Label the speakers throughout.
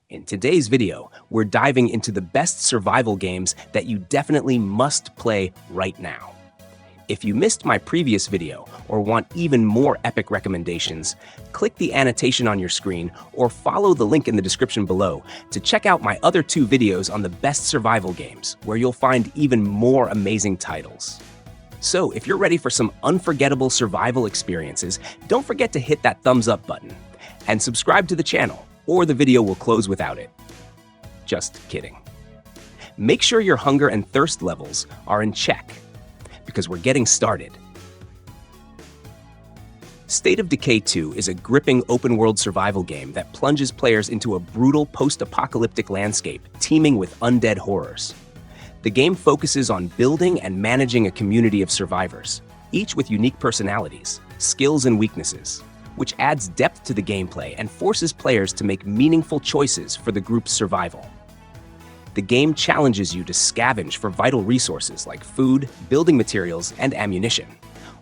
Speaker 1: In today's video, we're diving into the best survival games that you definitely must play right now. If you missed my previous video or want even more epic recommendations, click the annotation on your screen or follow the link in the description below to check out my other two videos on the best survival games, where you'll find even more amazing titles. So if you're ready for some unforgettable survival experiences, don't forget to hit that thumbs up button and subscribe to the channel, or the video will close without it. Just kidding. Make sure your hunger and thirst levels are in check, because we're getting started. State of Decay 2 is a gripping open-world survival game that plunges players into a brutal post-apocalyptic landscape teeming with undead horrors. The game focuses on building and managing a community of survivors, each with unique personalities, skills, and weaknesses, which adds depth to the gameplay and forces players to make meaningful choices for the group's survival. The game challenges you to scavenge for vital resources like food, building materials, and ammunition,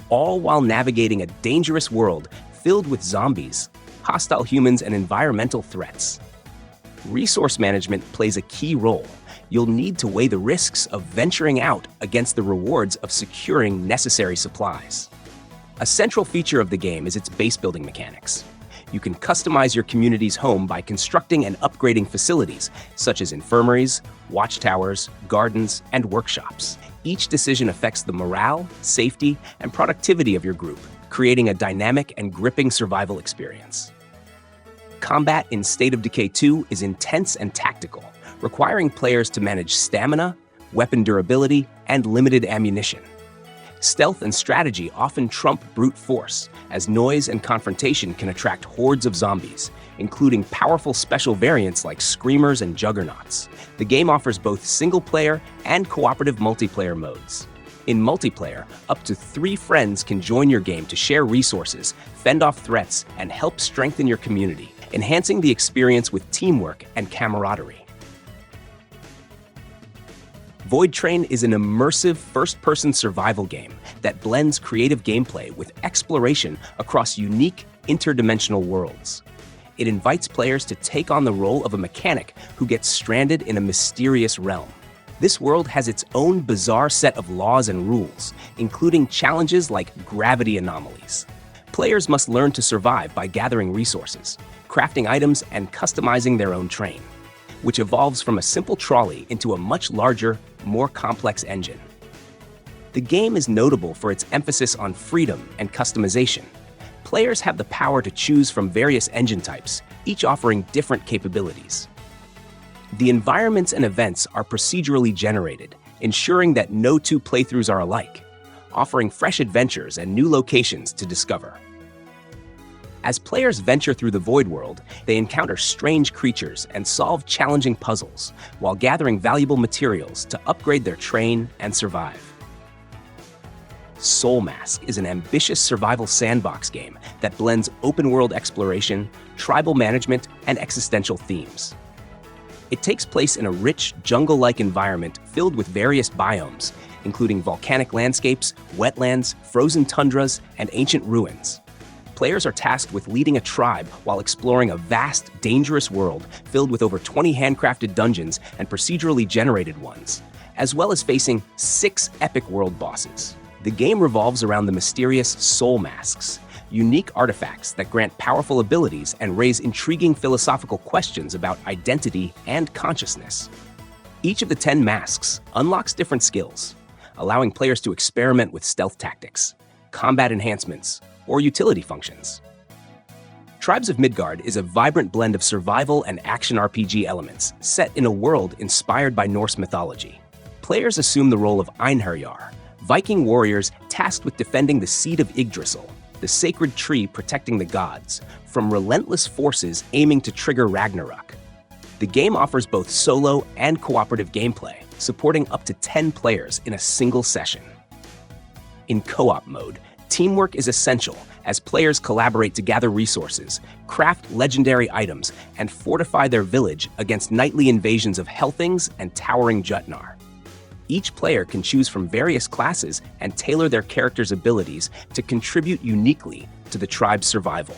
Speaker 1: all while navigating a dangerous world filled with zombies, hostile humans, and environmental threats. Resource management plays a key role. You'll need to weigh the risks of venturing out against the rewards of securing necessary supplies. A central feature of the game is its base-building mechanics. You can customize your community's home by constructing and upgrading facilities, such as infirmaries, watchtowers, gardens, and workshops. Each decision affects the morale, safety, and productivity of your group, creating a dynamic and gripping survival experience. Combat in State of Decay 2 is intense and tactical, requiring players to manage stamina, weapon durability, and limited ammunition. Stealth and strategy often trump brute force, as noise and confrontation can attract hordes of zombies, including powerful special variants like screamers and juggernauts. The game offers both single-player and cooperative multiplayer modes. In multiplayer, up to 3 friends can join your game to share resources, fend off threats, and help strengthen your community, enhancing the experience with teamwork and camaraderie. Voidtrain is an immersive first-person survival game that blends creative gameplay with exploration across unique, interdimensional worlds. It invites players to take on the role of a mechanic who gets stranded in a mysterious realm. This world has its own bizarre set of laws and rules, including challenges like gravity anomalies. Players must learn to survive by gathering resources, crafting items, and customizing their own train, which evolves from a simple trolley into a much larger, more complex engine. The game is notable for its emphasis on freedom and customization. Players have the power to choose from various engine types, each offering different capabilities. The environments and events are procedurally generated, ensuring that no two playthroughs are alike, offering fresh adventures and new locations to discover. As players venture through the Void World, they encounter strange creatures and solve challenging puzzles, while gathering valuable materials to upgrade their train and survive. Soulmask is an ambitious survival sandbox game that blends open-world exploration, tribal management, and existential themes. It takes place in a rich, jungle-like environment filled with various biomes, including volcanic landscapes, wetlands, frozen tundras, and ancient ruins. Players are tasked with leading a tribe while exploring a vast, dangerous world filled with over 20 handcrafted dungeons and procedurally generated ones, as well as facing 6 epic world bosses. The game revolves around the mysterious Soulmasks, unique artifacts that grant powerful abilities and raise intriguing philosophical questions about identity and consciousness. Each of the 10 masks unlocks different skills, allowing players to experiment with stealth tactics, combat enhancements, or utility functions. Tribes of Midgard is a vibrant blend of survival and action RPG elements set in a world inspired by Norse mythology. Players assume the role of Einherjar, Viking warriors tasked with defending the seed of Yggdrasil, the sacred tree protecting the gods, from relentless forces aiming to trigger Ragnarok. The game offers both solo and cooperative gameplay, supporting up to 10 players in a single session. In co-op mode, teamwork is essential as players collaborate to gather resources, craft legendary items, and fortify their village against nightly invasions of Hellthings and towering Jutnar. Each player can choose from various classes and tailor their character's abilities to contribute uniquely to the tribe's survival.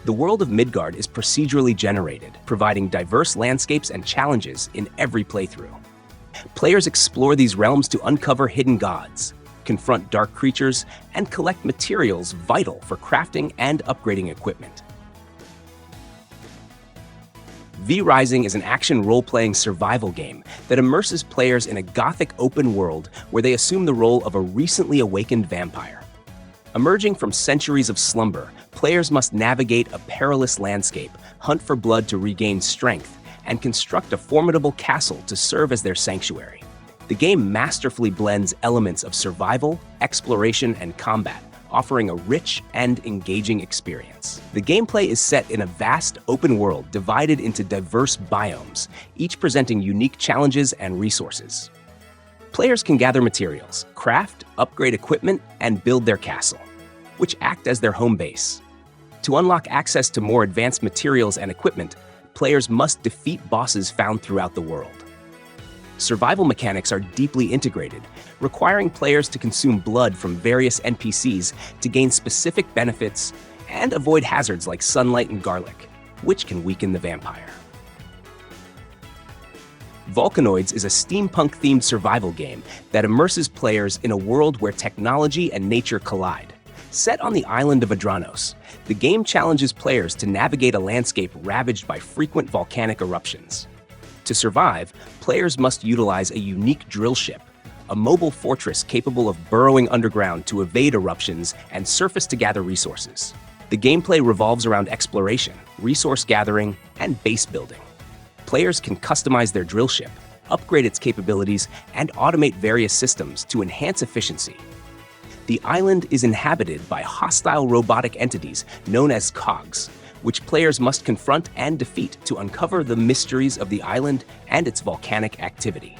Speaker 1: The world of Midgard is procedurally generated, providing diverse landscapes and challenges in every playthrough. Players explore these realms to uncover hidden gods, confront dark creatures, and collect materials vital for crafting and upgrading equipment. V-Rising is an action role-playing survival game that immerses players in a gothic open world where they assume the role of a recently awakened vampire. Emerging from centuries of slumber, players must navigate a perilous landscape, hunt for blood to regain strength, and construct a formidable castle to serve as their sanctuary. The game masterfully blends elements of survival, exploration, and combat, offering a rich and engaging experience. The gameplay is set in a vast open world divided into diverse biomes, each presenting unique challenges and resources. Players can gather materials, craft, upgrade equipment, and build their castle, which act as their home base. To unlock access to more advanced materials and equipment, players must defeat bosses found throughout the world. Survival mechanics are deeply integrated, requiring players to consume blood from various NPCs to gain specific benefits and avoid hazards like sunlight and garlic, which can weaken the vampire. Volcanoids is a steampunk-themed survival game that immerses players in a world where technology and nature collide. Set on the island of Adranos, the game challenges players to navigate a landscape ravaged by frequent volcanic eruptions. To survive, players must utilize a unique drill ship, a mobile fortress capable of burrowing underground to evade eruptions and surface to gather resources. The gameplay revolves around exploration, resource gathering, and base building. Players can customize their drill ship, upgrade its capabilities, and automate various systems to enhance efficiency. The island is inhabited by hostile robotic entities known as cogs, which players must confront and defeat to uncover the mysteries of the island and its volcanic activity.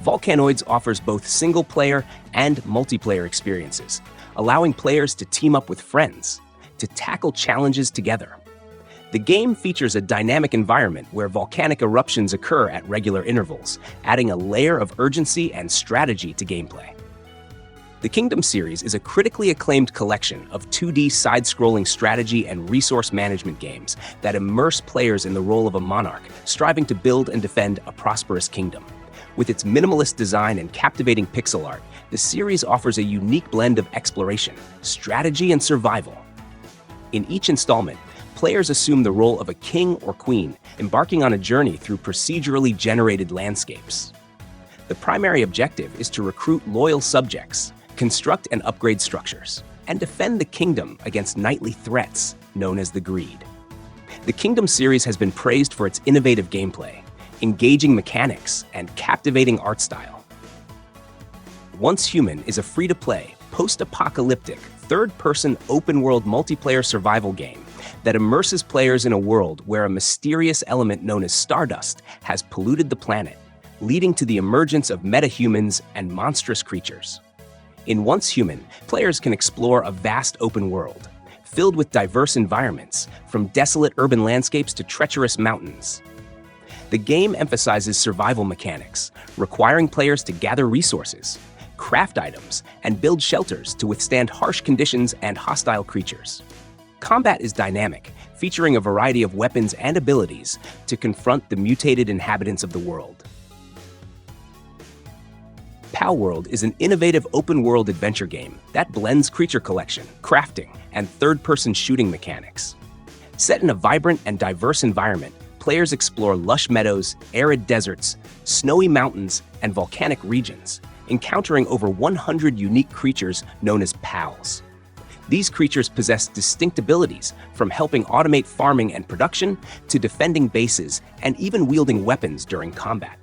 Speaker 1: Volcanoids offers both single-player and multiplayer experiences, allowing players to team up with friends, to tackle challenges together. The game features a dynamic environment where volcanic eruptions occur at regular intervals, adding a layer of urgency and strategy to gameplay. The Kingdom series is a critically acclaimed collection of 2D side-scrolling strategy and resource management games that immerse players in the role of a monarch striving to build and defend a prosperous kingdom. With its minimalist design and captivating pixel art, the series offers a unique blend of exploration, strategy, and survival. In each installment, players assume the role of a king or queen, embarking on a journey through procedurally generated landscapes. The primary objective is to recruit loyal subjects, construct and upgrade structures, and defend the kingdom against nightly threats known as the Greed. The Kingdom series has been praised for its innovative gameplay, engaging mechanics, and captivating art style. Once Human is a free-to-play, post-apocalyptic, third-person open-world multiplayer survival game that immerses players in a world where a mysterious element known as stardust has polluted the planet, leading to the emergence of metahumans and monstrous creatures. In Once Human, players can explore a vast open world, filled with diverse environments, from desolate urban landscapes to treacherous mountains. The game emphasizes survival mechanics, requiring players to gather resources, craft items, and build shelters to withstand harsh conditions and hostile creatures. Combat is dynamic, featuring a variety of weapons and abilities to confront the mutated inhabitants of the world. Palworld is an innovative open-world adventure game that blends creature collection, crafting, and third-person shooting mechanics. Set in a vibrant and diverse environment, players explore lush meadows, arid deserts, snowy mountains, and volcanic regions, encountering over 100 unique creatures known as pals. These creatures possess distinct abilities, from helping automate farming and production to defending bases and even wielding weapons during combat.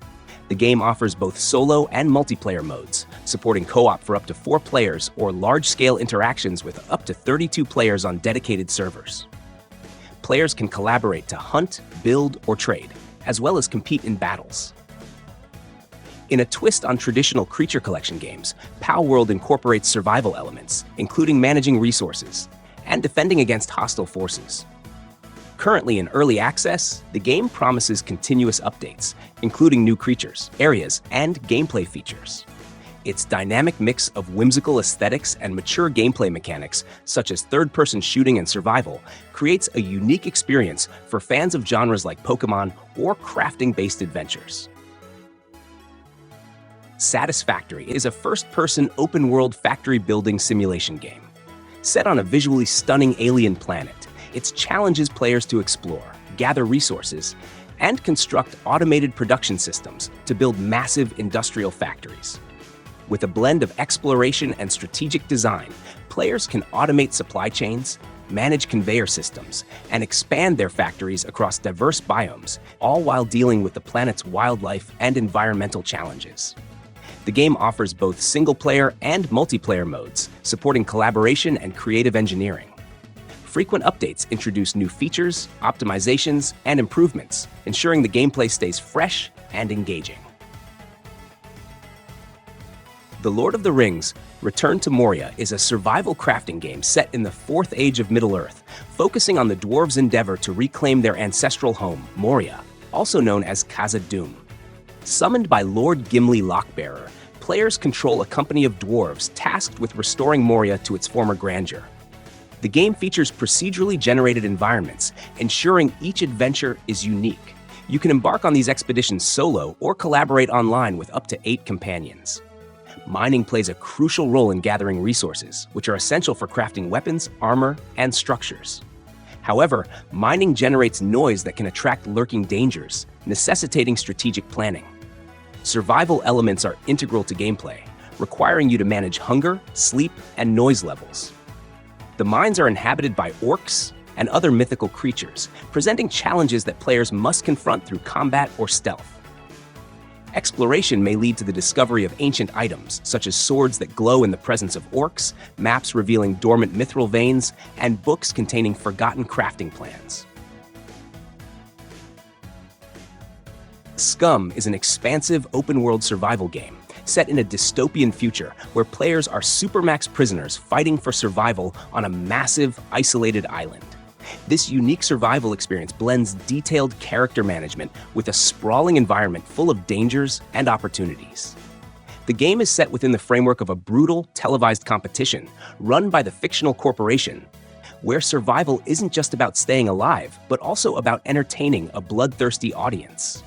Speaker 1: The game offers both solo and multiplayer modes, supporting co-op for up to 4 players or large-scale interactions with up to 32 players on dedicated servers. Players can collaborate to hunt, build, or trade, as well as compete in battles. In a twist on traditional creature collection games, Palworld incorporates survival elements, including managing resources and defending against hostile forces. Currently in early access, the game promises continuous updates, including new creatures, areas, and gameplay features. Its dynamic mix of whimsical aesthetics and mature gameplay mechanics, such as third-person shooting and survival, creates a unique experience for fans of genres like Pokémon or crafting-based adventures. Satisfactory is a first-person open-world factory-building simulation game. Set on a visually stunning alien planet, it challenges players to explore, gather resources, and construct automated production systems to build massive industrial factories. With a blend of exploration and strategic design, players can automate supply chains, manage conveyor systems, and expand their factories across diverse biomes, all while dealing with the planet's wildlife and environmental challenges. The game offers both single-player and multiplayer modes, supporting collaboration and creative engineering. Frequent updates introduce new features, optimizations, and improvements, ensuring the gameplay stays fresh and engaging. The Lord of the Rings: Return to Moria is a survival crafting game set in the 4th Age of Middle-earth, focusing on the dwarves' endeavor to reclaim their ancestral home, Moria, also known as Khazad-dûm. Summoned by Lord Gimli Lockbearer, players control a company of dwarves tasked with restoring Moria to its former grandeur. The game features procedurally generated environments, ensuring each adventure is unique. You can embark on these expeditions solo or collaborate online with up to 8 companions. Mining plays a crucial role in gathering resources, which are essential for crafting weapons, armor, and structures. However, mining generates noise that can attract lurking dangers, necessitating strategic planning. Survival elements are integral to gameplay, requiring you to manage hunger, sleep, and noise levels. The mines are inhabited by orcs and other mythical creatures, presenting challenges that players must confront through combat or stealth. Exploration may lead to the discovery of ancient items, such as swords that glow in the presence of orcs, maps revealing dormant mithril veins, and books containing forgotten crafting plans. SCUM is an expansive open-world survival game set in a dystopian future where players are supermax prisoners fighting for survival on a massive, isolated island. This unique survival experience blends detailed character management with a sprawling environment full of dangers and opportunities. The game is set within the framework of a brutal, televised competition run by the fictional corporation, where survival isn't just about staying alive, but also about entertaining a bloodthirsty audience.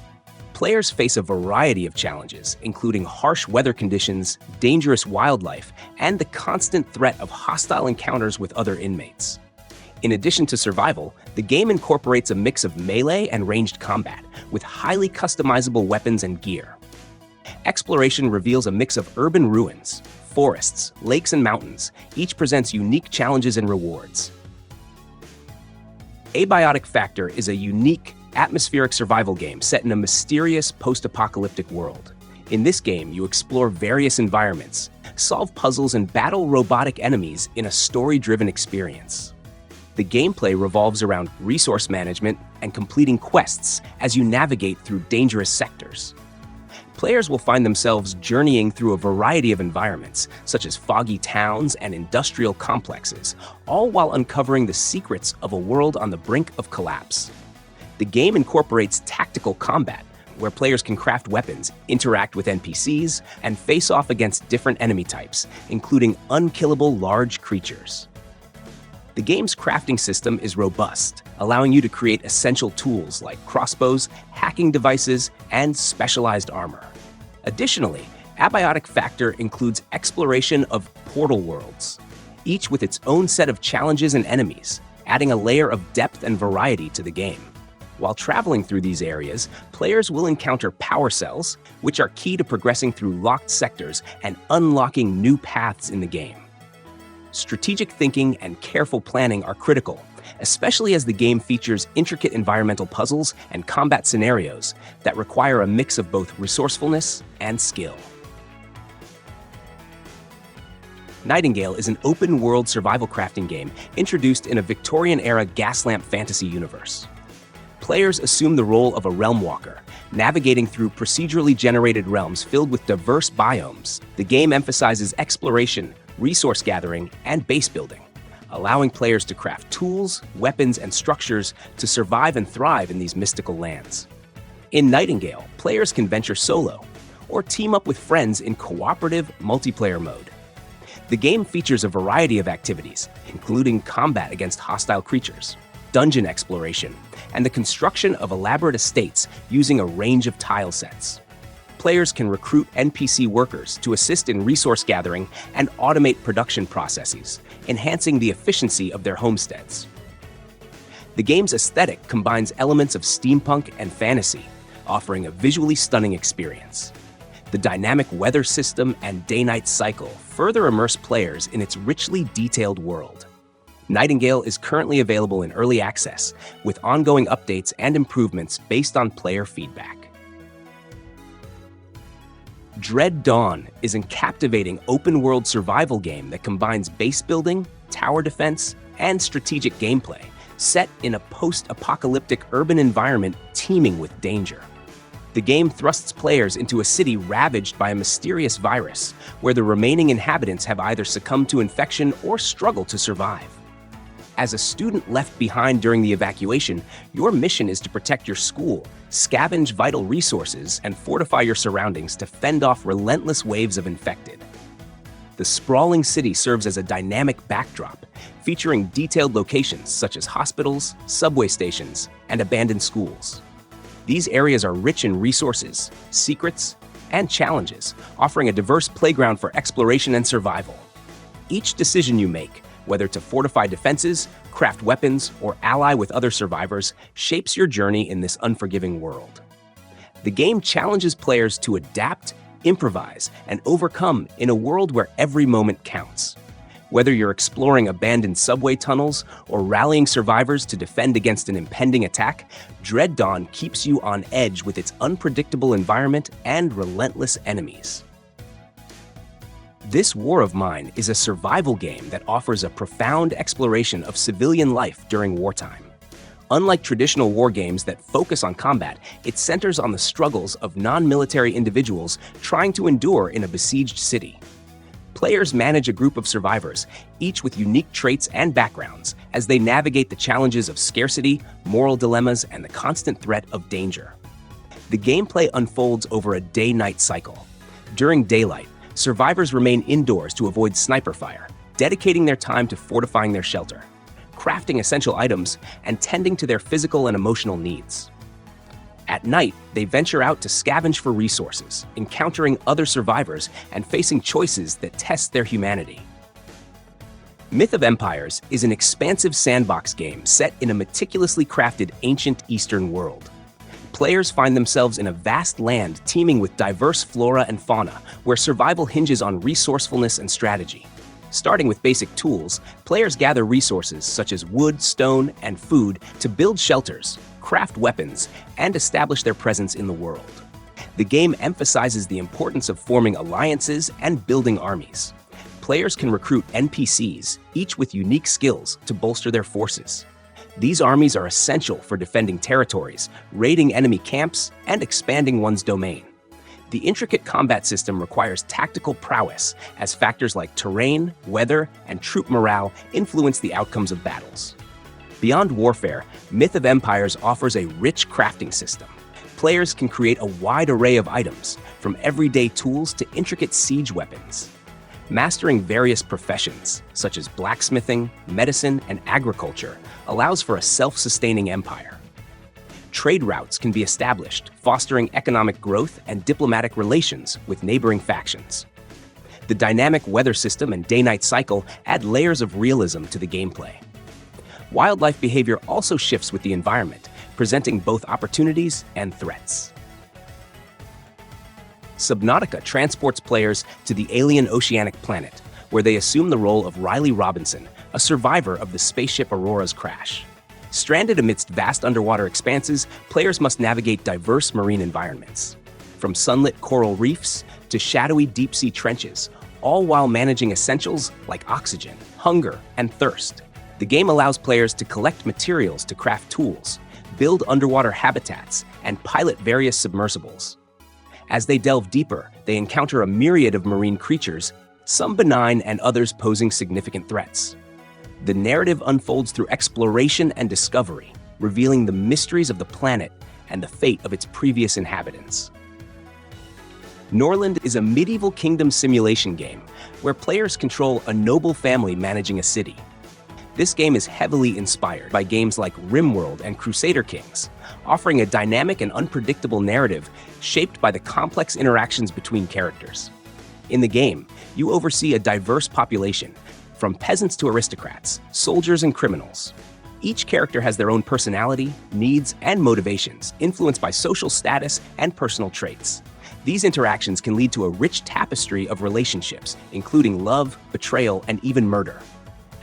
Speaker 1: Players face a variety of challenges, including harsh weather conditions, dangerous wildlife, and the constant threat of hostile encounters with other inmates. In addition to survival, the game incorporates a mix of melee and ranged combat, with highly customizable weapons and gear. Exploration reveals a mix of urban ruins, forests, lakes, and mountains. Each presents unique challenges and rewards. Abiotic Factor is a unique, atmospheric survival game set in a mysterious post-apocalyptic world. In this game, you explore various environments, solve puzzles, and battle robotic enemies in a story-driven experience. The gameplay revolves around resource management and completing quests as you navigate through dangerous sectors. Players will find themselves journeying through a variety of environments, such as foggy towns and industrial complexes, all while uncovering the secrets of a world on the brink of collapse. The game incorporates tactical combat, where players can craft weapons, interact with NPCs, and face off against different enemy types, including unkillable large creatures. The game's crafting system is robust, allowing you to create essential tools like crossbows, hacking devices, and specialized armor. Additionally, Abiotic Factor includes exploration of portal worlds, each with its own set of challenges and enemies, adding a layer of depth and variety to the game. While traveling through these areas, players will encounter power cells, which are key to progressing through locked sectors and unlocking new paths in the game. Strategic thinking and careful planning are critical, especially as the game features intricate environmental puzzles and combat scenarios that require a mix of both resourcefulness and skill. Nightingale is an open-world survival crafting game introduced in a Victorian-era gaslamp fantasy universe. Players assume the role of a realm walker, navigating through procedurally generated realms filled with diverse biomes. The game emphasizes exploration, resource gathering, and base building, allowing players to craft tools, weapons, and structures to survive and thrive in these mystical lands. In Nightingale, players can venture solo or team up with friends in cooperative multiplayer mode. The game features a variety of activities, including combat against hostile creatures, dungeon exploration, and the construction of elaborate estates using a range of tile sets. Players can recruit NPC workers to assist in resource gathering and automate production processes, enhancing the efficiency of their homesteads. The game's aesthetic combines elements of steampunk and fantasy, offering a visually stunning experience. The dynamic weather system and day-night cycle further immerse players in its richly detailed world. Nightingale is currently available in early access, with ongoing updates and improvements based on player feedback. Dread Dawn is a captivating open-world survival game that combines base building, tower defense, and strategic gameplay, set in a post-apocalyptic urban environment teeming with danger. The game thrusts players into a city ravaged by a mysterious virus, where the remaining inhabitants have either succumbed to infection or struggle to survive. As a student left behind during the evacuation, your mission is to protect your school, scavenge vital resources, and fortify your surroundings to fend off relentless waves of infected. The sprawling city serves as a dynamic backdrop, featuring detailed locations such as hospitals, subway stations, and abandoned schools. These areas are rich in resources, secrets, and challenges, offering a diverse playground for exploration and survival. Each decision you make, whether to fortify defenses, craft weapons, or ally with other survivors, shapes your journey in this unforgiving world. The game challenges players to adapt, improvise, and overcome in a world where every moment counts. Whether you're exploring abandoned subway tunnels or rallying survivors to defend against an impending attack, Dread Dawn keeps you on edge with its unpredictable environment and relentless enemies. This War of Mine is a survival game that offers a profound exploration of civilian life during wartime. Unlike traditional war games that focus on combat, it centers on the struggles of non-military individuals trying to endure in a besieged city. Players manage a group of survivors, each with unique traits and backgrounds, as they navigate the challenges of scarcity, moral dilemmas, and the constant threat of danger. The gameplay unfolds over a day-night cycle. During daylight, survivors remain indoors to avoid sniper fire, dedicating their time to fortifying their shelter, crafting essential items, and tending to their physical and emotional needs. At night, they venture out to scavenge for resources, encountering other survivors and facing choices that test their humanity. Myth of Empires is an expansive sandbox game set in a meticulously crafted ancient Eastern world. Players find themselves in a vast land teeming with diverse flora and fauna, where survival hinges on resourcefulness and strategy. Starting with basic tools, players gather resources such as wood, stone, and food to build shelters, craft weapons, and establish their presence in the world. The game emphasizes the importance of forming alliances and building armies. Players can recruit NPCs, each with unique skills, to bolster their forces. These armies are essential for defending territories, raiding enemy camps, and expanding one's domain. The intricate combat system requires tactical prowess, as factors like terrain, weather, and troop morale influence the outcomes of battles. Beyond warfare, Myth of Empires offers a rich crafting system. Players can create a wide array of items, from everyday tools to intricate siege weapons. Mastering various professions, such as blacksmithing, medicine, and agriculture, allows for a self-sustaining empire. Trade routes can be established, fostering economic growth and diplomatic relations with neighboring factions. The dynamic weather system and day-night cycle add layers of realism to the gameplay. Wildlife behavior also shifts with the environment, presenting both opportunities and threats. Subnautica transports players to the alien oceanic planet, where they assume the role of Riley Robinson, a survivor of the spaceship Aurora's crash. Stranded amidst vast underwater expanses, players must navigate diverse marine environments. From sunlit coral reefs to shadowy deep-sea trenches, all while managing essentials like oxygen, hunger, and thirst. The game allows players to collect materials to craft tools, build underwater habitats, and pilot various submersibles. As they delve deeper, they encounter a myriad of marine creatures, some benign and others posing significant threats. The narrative unfolds through exploration and discovery, revealing the mysteries of the planet and the fate of its previous inhabitants. Norland is a medieval kingdom simulation game where players control a noble family managing a city. This game is heavily inspired by games like RimWorld and Crusader Kings, offering a dynamic and unpredictable narrative shaped by the complex interactions between characters. In the game, you oversee a diverse population, from peasants to aristocrats, soldiers and criminals. Each character has their own personality, needs, and motivations, influenced by social status and personal traits. These interactions can lead to a rich tapestry of relationships, including love, betrayal, and even murder.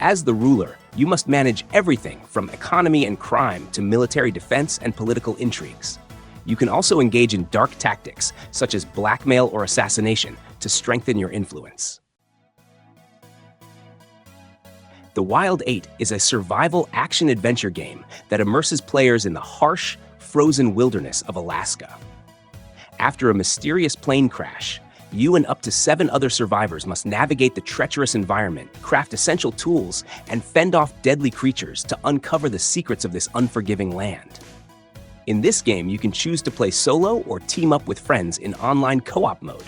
Speaker 1: As the ruler, you must manage everything from economy and crime to military defense and political intrigues. You can also engage in dark tactics, such as blackmail or assassination, to strengthen your influence. The Wild 8 is a survival action-adventure game that immerses players in the harsh, frozen wilderness of Alaska. After a mysterious plane crash, you and up to 7 other survivors must navigate the treacherous environment, craft essential tools, and fend off deadly creatures to uncover the secrets of this unforgiving land. In this game, you can choose to play solo or team up with friends in online co-op mode.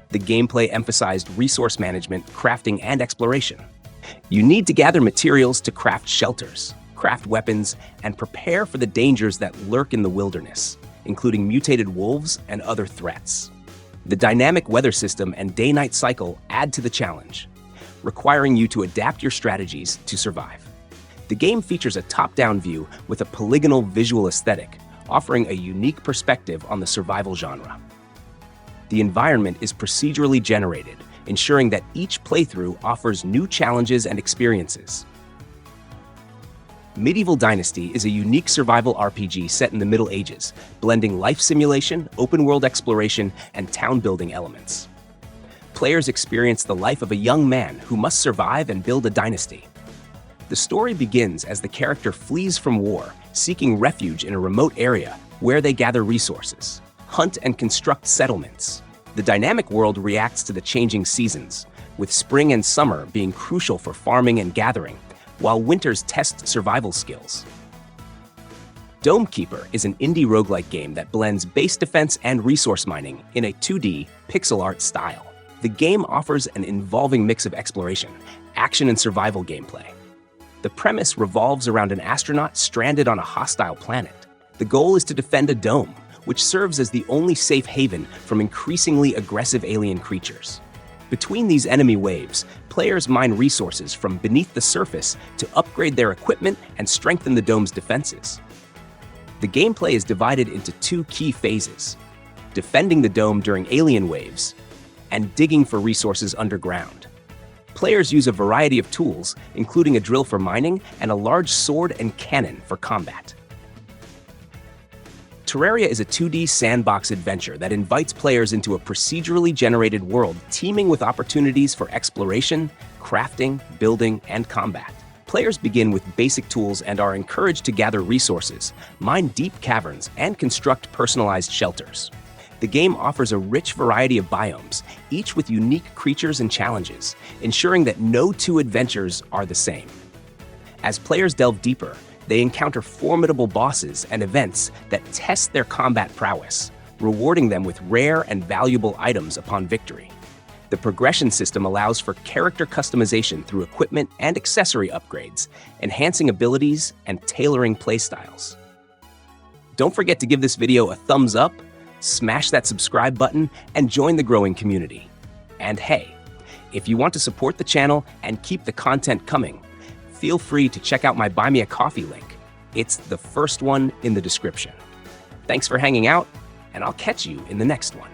Speaker 1: The gameplay emphasized resource management, crafting, and exploration. You need to gather materials to craft shelters, craft weapons, and prepare for the dangers that lurk in the wilderness, including mutated wolves and other threats. The dynamic weather system and day-night cycle add to the challenge, requiring you to adapt your strategies to survive. The game features a top-down view with a polygonal visual aesthetic, offering a unique perspective on the survival genre. The environment is procedurally generated, ensuring that each playthrough offers new challenges and experiences. Medieval Dynasty is a unique survival RPG set in the Middle Ages, blending life simulation, open-world exploration, and town-building elements. Players experience the life of a young man who must survive and build a dynasty. The story begins as the character flees from war, seeking refuge in a remote area where they gather resources, hunt and construct settlements. The dynamic world reacts to the changing seasons, with spring and summer being crucial for farming and gathering, while winters test survival skills. Dome Keeper is an indie roguelike game that blends base defense and resource mining in a 2D pixel art style. The game offers an involving mix of exploration, action, and survival gameplay. The premise revolves around an astronaut stranded on a hostile planet. The goal is to defend a dome, which serves as the only safe haven from increasingly aggressive alien creatures. Between these enemy waves, players mine resources from beneath the surface to upgrade their equipment and strengthen the dome's defenses. The gameplay is divided into 2 key phases: defending the dome during alien waves and digging for resources underground. Players use a variety of tools, including a drill for mining and a large sword and cannon for combat. Terraria is a 2D sandbox adventure that invites players into a procedurally generated world teeming with opportunities for exploration, crafting, building, and combat. Players begin with basic tools and are encouraged to gather resources, mine deep caverns, and construct personalized shelters. The game offers a rich variety of biomes, each with unique creatures and challenges, ensuring that no 2 adventures are the same. As players delve deeper, they encounter formidable bosses and events that test their combat prowess, rewarding them with rare and valuable items upon victory. The progression system allows for character customization through equipment and accessory upgrades, enhancing abilities and tailoring playstyles. Don't forget to give this video a thumbs up, smash that subscribe button, and join the growing community. And hey, if you want to support the channel and keep the content coming, feel free to check out my Buy Me a Coffee link. It's the first one in the description. Thanks for hanging out, and I'll catch you in the next one.